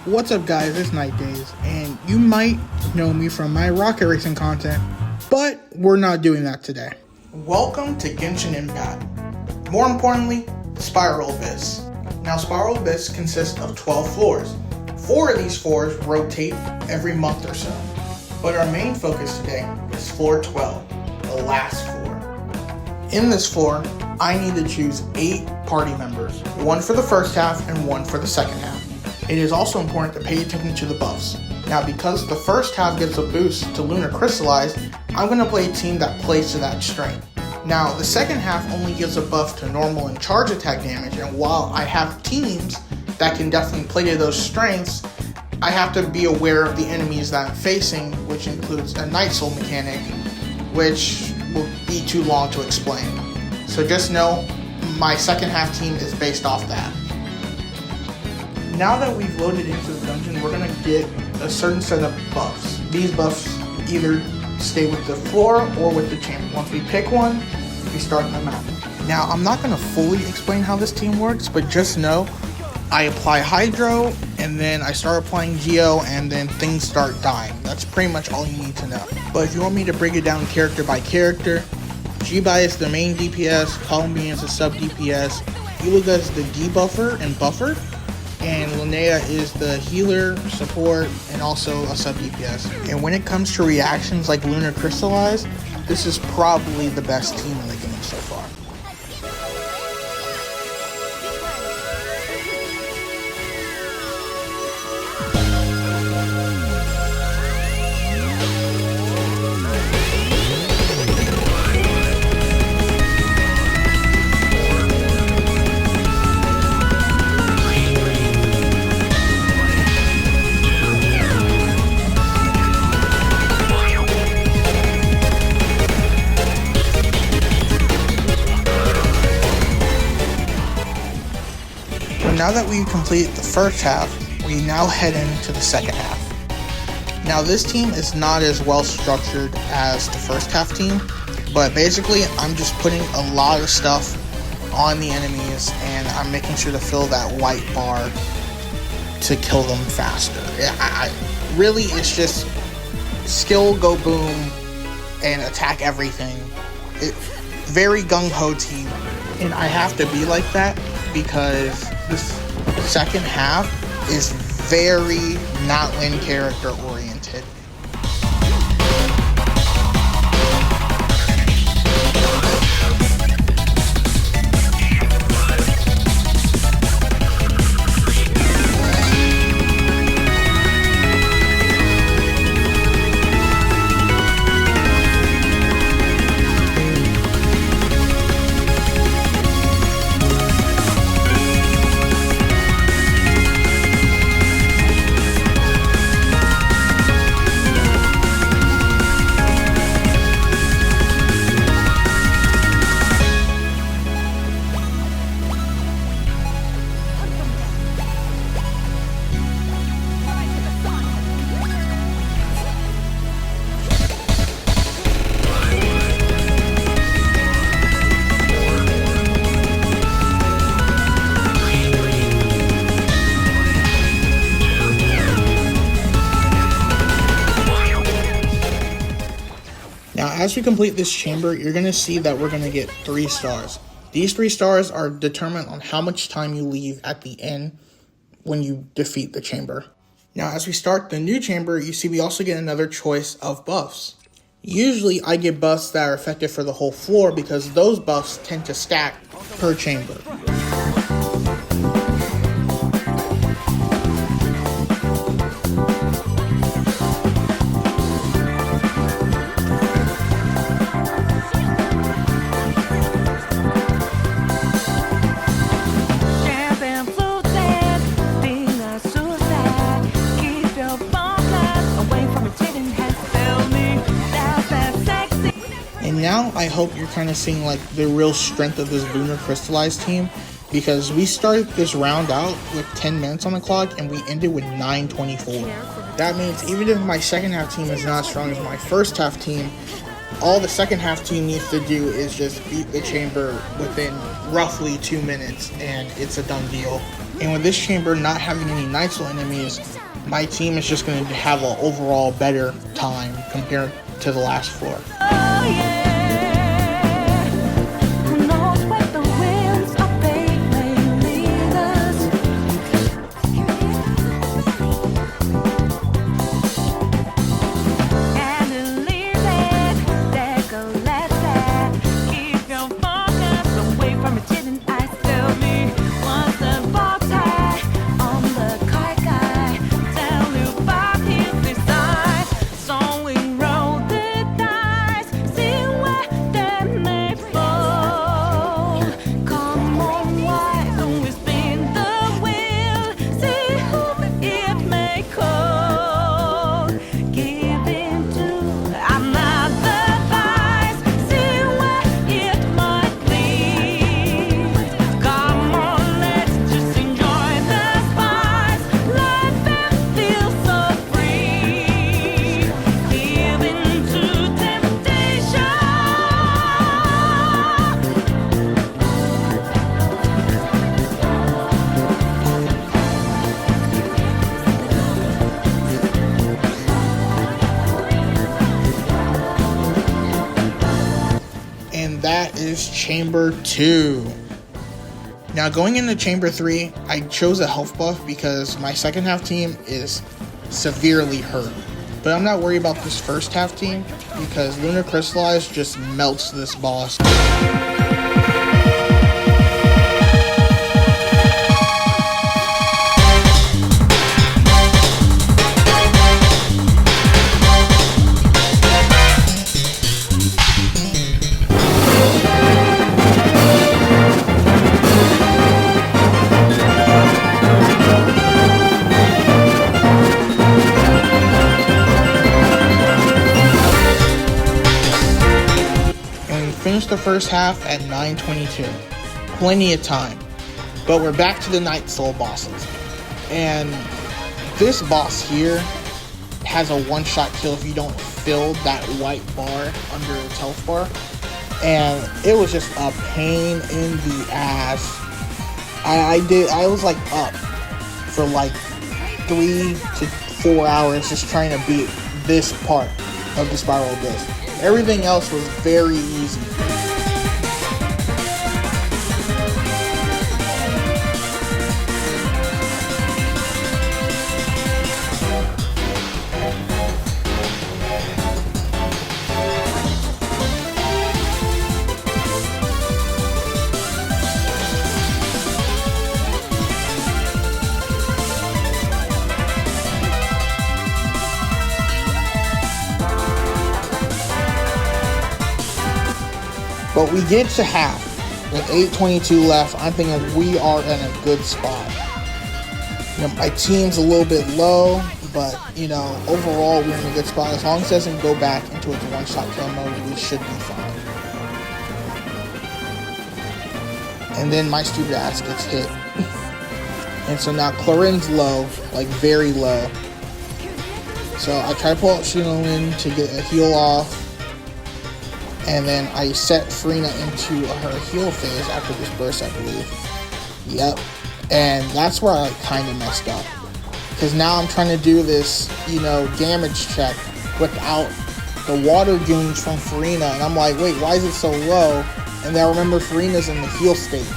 What's up guys, it's Night Days, and you might know me from my rocket racing content, but we're not doing that today. Welcome to Genshin Impact. More importantly, Spiral Abyss. Now Spiral Abyss consists of 12 floors. 4 of these floors rotate every month or so, but our main focus today is floor 12, the last floor. In this floor, I need to choose 8 party members, 1 for the first half and 1 for the second half. It is also important to pay attention to the buffs. Now because the first half gives a boost to Lunar Crystallized, I'm going to play a team that plays to that strength. Now the second half only gives a buff to normal and charge attack damage, and while I have teams that can definitely play to those strengths, I have to be aware of the enemies that I'm facing, which includes a Night Soul mechanic, which will be too long to explain. So just know my second half team is based off that. Now that we've loaded into the dungeon, we're going to get a certain set of buffs. These buffs either stay with the floor or with the chamber. Once we pick one, we start them out. Now, I'm not going to fully explain how this team works, but just know I apply Hydro, and then I start applying Geo, and then things start dying. That's pretty much all you need to know. But if you want me to break it down character by character, Jibai is the main DPS, Columbian is the sub DPS, Iluga is the debuffer and buffer, and Linnea is the healer, support, and also a sub DPS. And when it comes to reactions like Lunar Crystallized, this is probably the best team in the game so far. Now that we've completed the first half, we now head into the second half. Now this team is not as well structured as the first half team, but basically I'm just putting a lot of stuff on the enemies and I'm making sure to fill that white bar to kill them faster. Really, it's just skill, go boom, and attack everything. Very gung-ho team, and I have to be like that because this second half is very not Lin character oriented. Now, as you complete this chamber, you're going to see that we're going to get 3 stars. These 3 stars are determined on how much time you leave at the end when you defeat the chamber. Now, as we start the new chamber, you see we also get another choice of buffs. Usually, I get buffs that are effective for the whole floor because those buffs tend to stack per chamber. And now I hope you're kind of seeing like the real strength of this Lunar Crystallized team, because we started this round out with 10 minutes on the clock and we ended with 9:24. That means even if my second half team is not as strong as my first half team, all the second half team needs to do is just beat the chamber within roughly 2 minutes and it's a done deal. And with this chamber not having any Night Soul enemies, my team is just going to have an overall better time compared to the last floor. And that is Chamber 2. Now going into Chamber 3, I chose a health buff because my second half team is severely hurt. But I'm not worried about this first half team because Lunar Crystallize just melts this boss. Finished the first half at 9:22. Plenty of time. But we're back to the Night Soul bosses. And this boss here has a one-shot kill if you don't fill that white bar under its health bar. And it was just a pain in the ass. I was like up for like 3 to 4 hours just trying to beat this part of the Spiral Abyss. Everything else was very easy. But we get to half with 8:22 left. I'm thinking we are in a good spot. You know, my team's a little bit low, but you know, overall we're in a good spot. As long as it doesn't go back into its one-shot kill mode, we should be fine. And then my stupid ass gets hit. And so now Clarin's low, like very low. So I try to pull out Shinoin to get a heal off. And then I set Farina into her heal phase after this burst, I believe. Yep. And that's where I kind of messed up. Because now I'm trying to do this, you know, damage check without the water goons from Farina. And I'm like, wait, why is it so low? And then I remember Farina's in the heal state.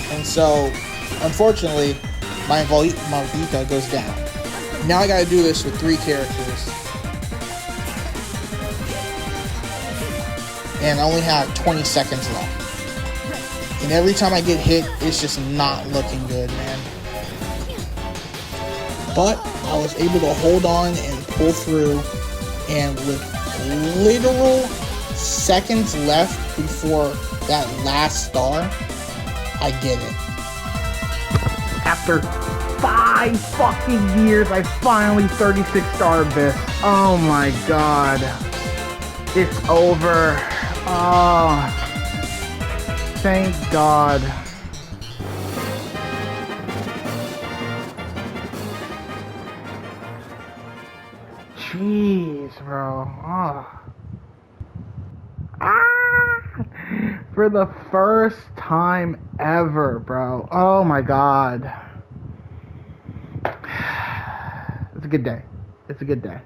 And so, unfortunately, my Vita goes down. Now I gotta do this with 3 characters. And I only have 20 seconds left. And every time I get hit, it's just not looking good, man. But I was able to hold on and pull through. And with literal seconds left before that last star, I get it. After 5 fucking years, I finally 36 star Abyss. Oh my god. It's over. Oh, thank God. Jeez, bro. Oh. For the first time ever, bro. Oh my god. It's a good day. It's a good day.